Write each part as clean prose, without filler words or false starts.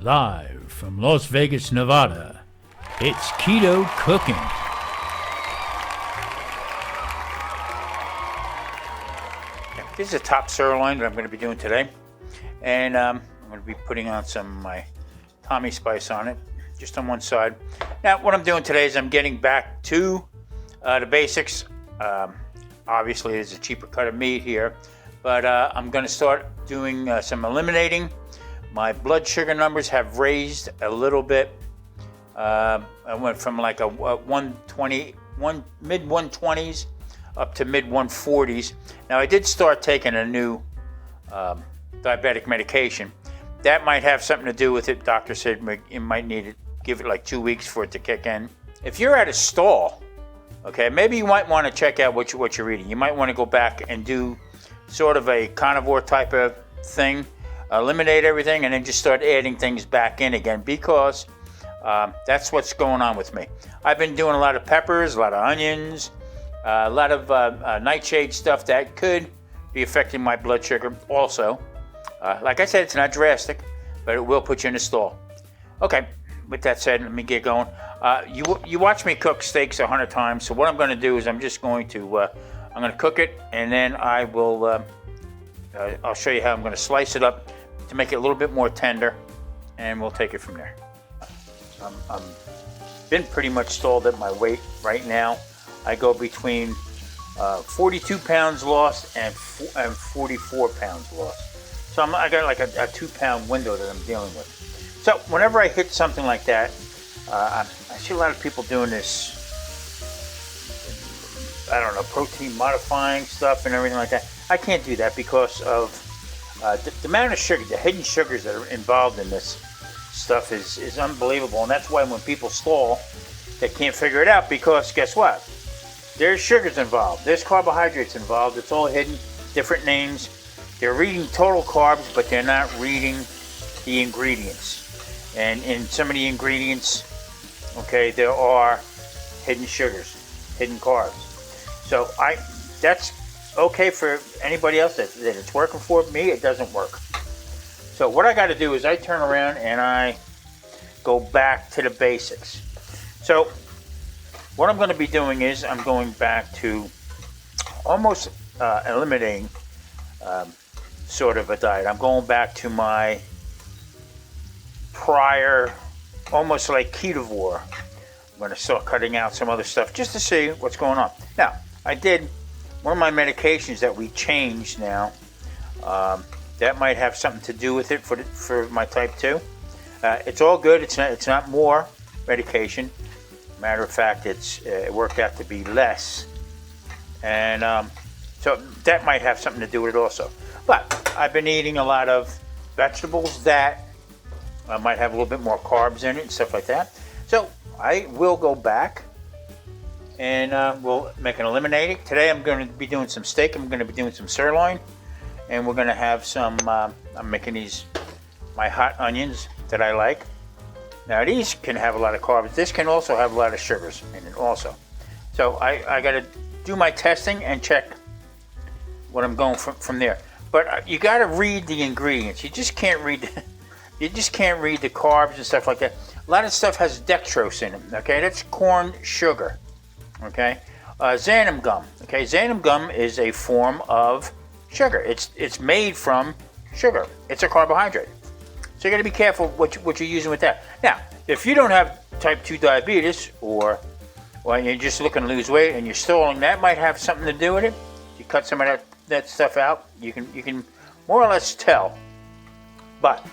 Live from Las Vegas, Nevada, it's Keto Cooking. This is a top sirloin that I'm going to be doing today. And I'm going to be putting on some of my Tommy spice on it, just on one side. Now, what I'm doing today is I'm getting back to the basics. Obviously, there's a cheaper cut of meat here, but I'm going to start doing some eliminating. My blood sugar numbers have raised a little bit. I went from like a 120, mid 120s up to mid 140s. Now, I did start taking a new diabetic medication. That might have something to do with it. Doctor said you might need to give it like 2 weeks for it to kick in. If you're at a stall, okay, maybe you might want to check out what you're eating. You might want to go back and do sort of a carnivore type of thing. Eliminate everything and then just start adding things back in again, because that's what's going on with me. I've been doing a lot of peppers, a lot of onions, a lot of nightshade stuff that could be affecting my blood sugar also. Like I said, it's not drastic, but it will put you in a stall. Okay, with that said, let me get going. You watch me cook steaks 100 times, so what I'm going to do is I'm just going to I'm going to cook it, and then I will I'll show you how I'm going to slice it up to make it a little bit more tender, and we'll take it from there. I'm been pretty much stalled at my weight right now. I go between 42 pounds lost and 44 pounds lost. So I got like a 2-pound window that I'm dealing with. So whenever I hit something like that, I see a lot of people doing this, I don't know, protein modifying stuff and everything like that. I can't do that because of the amount of sugar, the hidden sugars that are involved in this stuff is unbelievable. And that's why when people stall, they can't figure it out, because guess what? There's sugars involved. There's carbohydrates involved. It's all hidden, different names. They're reading total carbs, but they're not reading the ingredients. And in some of the ingredients, okay, there are hidden sugars, hidden carbs. So that's okay for anybody else that it's working for. Me, it doesn't work. So what I got to do is I turn around and I go back to the basics. So what I'm going to be doing is I'm going back to almost eliminating sort of a diet. I'm going back to my prior, almost like ketovore. I'm going to start cutting out some other stuff just to see what's going on. Now, I did one of my medications that we changed now. That might have something to do with it for my type 2. It's all good. It's not more medication. Matter of fact, it worked out to be less, and so that might have something to do with it also. But I've been eating a lot of vegetables that might have a little bit more carbs in it and stuff like that. So I will go back and we'll make an eliminating. Today I'm going to be doing some steak. I'm going to be doing some sirloin, and we're going to have some, I'm making these, my hot onions that I like. Now these can have a lot of carbs. This can also have a lot of sugars in it also. So I got to do my testing and check what I'm going from there. But you got to read the ingredients. You just can't read the carbs and stuff like that. A lot of stuff has dextrose in it. Okay, that's corn sugar. Okay, xanthan gum. Okay, xanthan gum is a form of sugar. It's made from sugar. It's a carbohydrate. So you got to be careful what you're using with that. Now, if you don't have type 2 diabetes, or you're just looking to lose weight and you're stalling, that might have something to do with it. You cut some of that stuff out, you can more or less tell. But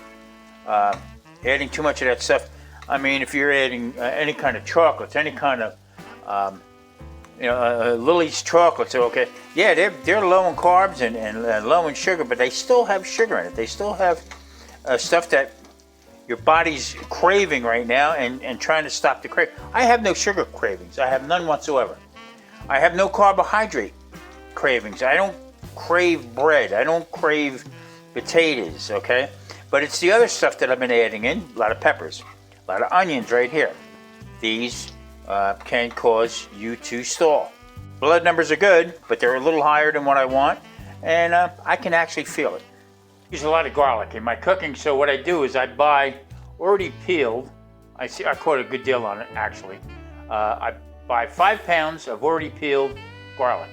adding too much of that stuff, I mean, if you're adding any kind of chocolates, any kind of Lily's chocolates are okay. Yeah, they're low in carbs and low in sugar, but they still have sugar in it. They still have stuff that your body's craving right now and trying to stop the craving. I have no sugar cravings. I have none whatsoever. I have no carbohydrate cravings. I don't crave bread. I don't crave potatoes, okay? But it's the other stuff that I've been adding in. A lot of peppers, a lot of onions right here. These can cause you to stall. Blood numbers are good, but they're a little higher than what I want, and I can actually feel it. Use a lot of garlic in my cooking, so what I do is I buy already peeled. I caught a good deal on it, actually. I buy 5 pounds of already peeled garlic.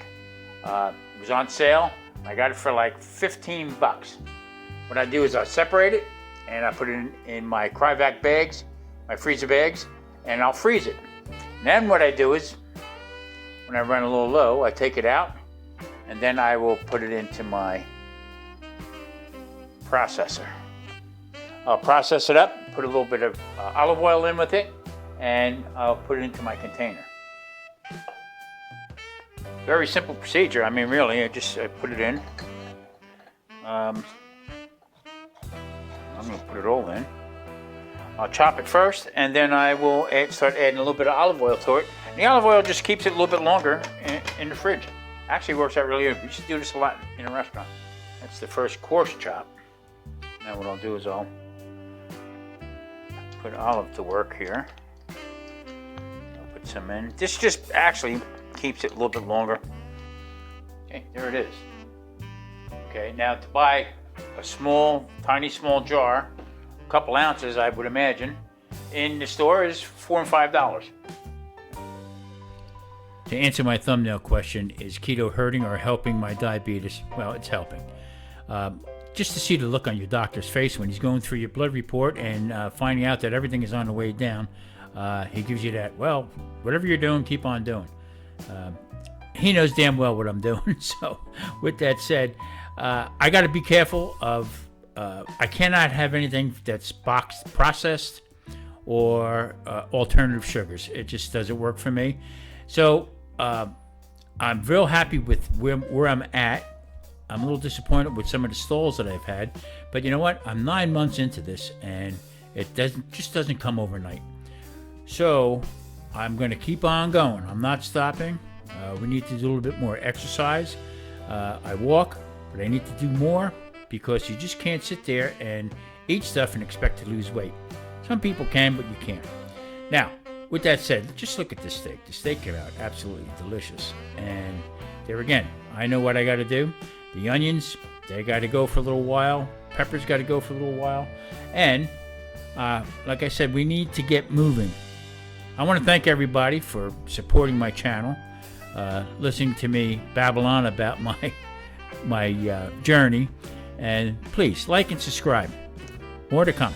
It was on sale. I got it for like 15 bucks. What I do is I separate it and I put it in my Cryovac bags, my freezer bags, and I'll freeze it. And then what I do is, when I run a little low, I take it out and then I will put it into my processor. I'll process it up, put a little bit of olive oil in with it, and I'll put it into my container. Very simple procedure. I mean, really, I put it in. I'm going to put it all in. I'll chop it first, and then I will start adding a little bit of olive oil to it. And the olive oil just keeps it a little bit longer in the fridge. Actually works out really good. We should do this a lot in a restaurant. That's the first coarse chop. Now what I'll do is I'll put olive to work here. I'll put some in. This just actually keeps it a little bit longer. Okay, there it is. Okay, now to buy a tiny small jar, a couple ounces I would imagine, in the store is $4 and $5. To answer my thumbnail question, is keto hurting or helping my diabetes? Well, it's helping. Just to see the look on your doctor's face when he's going through your blood report and finding out that everything is on the way down, he gives you that, well, whatever you're doing, keep on doing. He knows damn well what I'm doing. So with that said, I got to be careful of, I cannot have anything that's processed or alternative sugars. It just doesn't work for me. So I'm real happy with where I'm at. I'm a little disappointed with some of the stalls that I've had, but you know what? I'm 9 months into this, and it doesn't come overnight. So I'm going to keep on going. I'm not stopping. We need to do a little bit more exercise. I walk, but I need to do more because you just can't sit there and eat stuff and expect to lose weight. Some people can, but you can't. Now, with that said, just look at this steak. The steak came out absolutely delicious. And there again, I know what I got to do. The onions, they got to go for a little while. Peppers got to go for a little while. And like I said, we need to get moving. I want to thank everybody for supporting my channel, listening to me babble on about my journey. And please, like and subscribe. More to come.